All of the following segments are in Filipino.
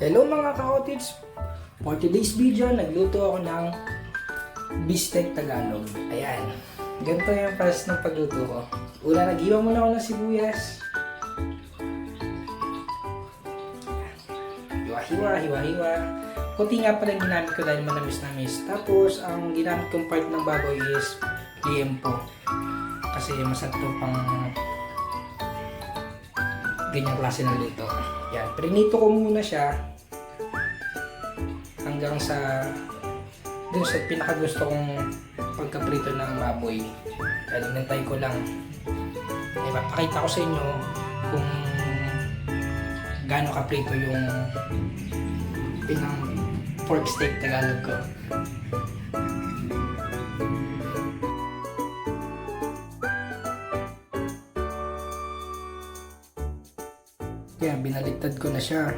Hello mga ka-otids! For today's video, nagluto ako ng beefsteak Tagalog. Ayan. Ganito yung process ng pagluto ko. Una, nag-iwa muna ako ng sibuyas. Hiwa-hiwa. Kunti nga pala yung ginamit ko dahil manamis-namis. Tapos, ang ginamit kong part ng baboy is liempo. Kasi masarap to pang ganyang klase ng luto. Yan. Prinito ko muna siya hanggang sa dun sa pinakagusto kong pagkaprito ng baboy. Yan, inantay ko lang. Ipapakita ko sa inyo kung gaano kaprito yung pinang pork steak Tagalog ko. Yan, binaliktad ko na siya.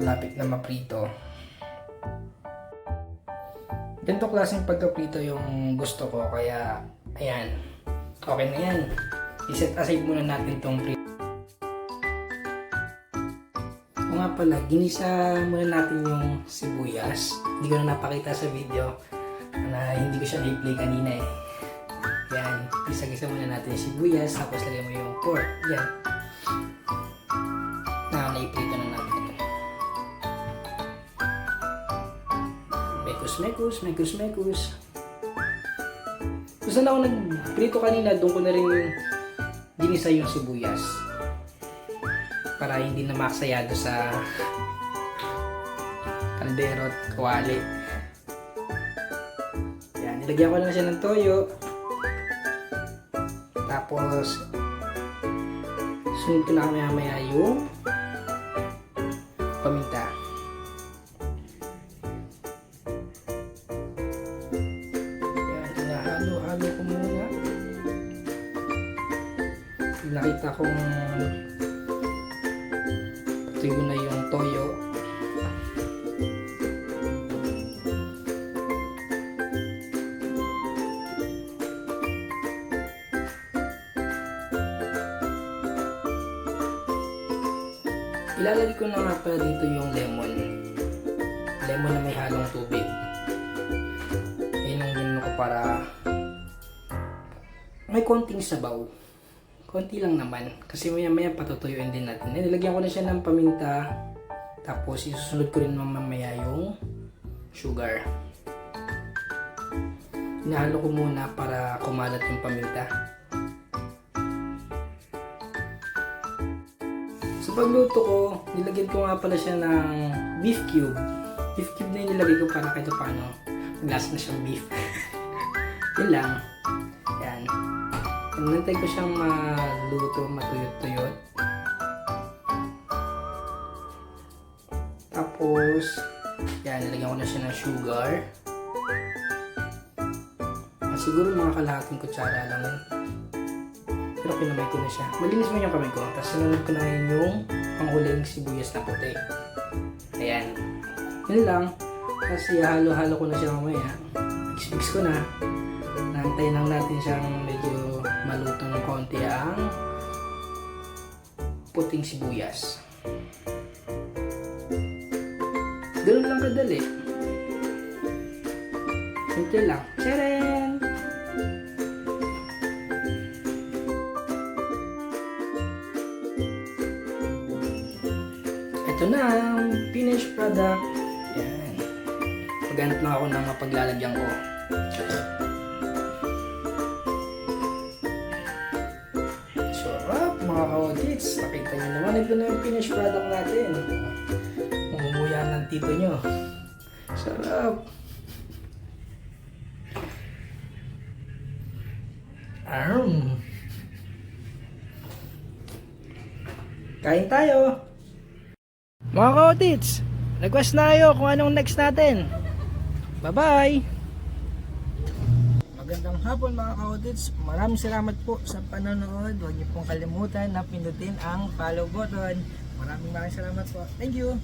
Malapit na maprito. Ganito klaseng pagkaprito yung gusto ko, kaya ayan, okay na yan. I-set aside muna natin tong prito. O nga pala, ginisa muna natin yung sibuyas. Hindi ko na napakita sa video na hindi ko siya na-play kanina eh. Yan, gisa-gisa muna natin yung sibuyas, tapos lagay mo yung pork. Yan. Naiprito na natin ito. Mekus. Kung saan ako nagprito kanina, doon ko na rin ginisa yung sibuyas. Para hindi na maksayado sa kaldero at kawali. Yan, nilagyan ko na siya ng toyo. Tapos, sunod ko na maya yung paminta. Yan, hinahalo-halo ko muna. Nakita kong tuyo na yung toyo. Ilalagay ko na nga pala dito yung lemon. Lemon na may halong tubig. Yun ang ginano ko para may konting sabaw. Konti lang naman. Kasi maya patutuyuin din natin. Nilagyan ko na siya ng paminta. Tapos isusunod ko rin mamaya yung sugar. Hinahalo ko muna para kumalat yung paminta. Sa pagluto ko, nilagyan ko nga pala siya ng beef cube. Beef cube na yung nilagay ko para kahit paano maglasa na siyang beef. Yun lang. Yan. Nantay ko siyang maluto, matuyot-tuyot. Tapos, yan, nilagyan ko na siya ng sugar. Siguro mga kalahating kutsara lang yun. Pero kinamay ko na siya. Malinis mo yung kamay ko. Tapos sinunod ko na yung panghuling sibuyas na puti. Ayan. Yun lang. Kasi halo-halo ko na siya mamaya. Mix ko na. Naantay lang natin siyang medyo maluto ng konti ang puting sibuyas. Ganun lang kadali. Simple lang. Tcharan! Ito na ang finished product. Yan. Maghanap na ako ng mapaglalagyan ko. Sarap mga ka-audits. Nakita nyo naman, ito na yung finished product natin. Umumuya ng tito nyo. Sarap. Kain tayo. Mga ka-audits, request na kayo kung anong next natin. Bye-bye! Magandang hapon mga ka-audits. Maraming salamat po sa panonood. Huwag niyo pong kalimutan na pindutin ang follow button. Maraming salamat po. Thank you!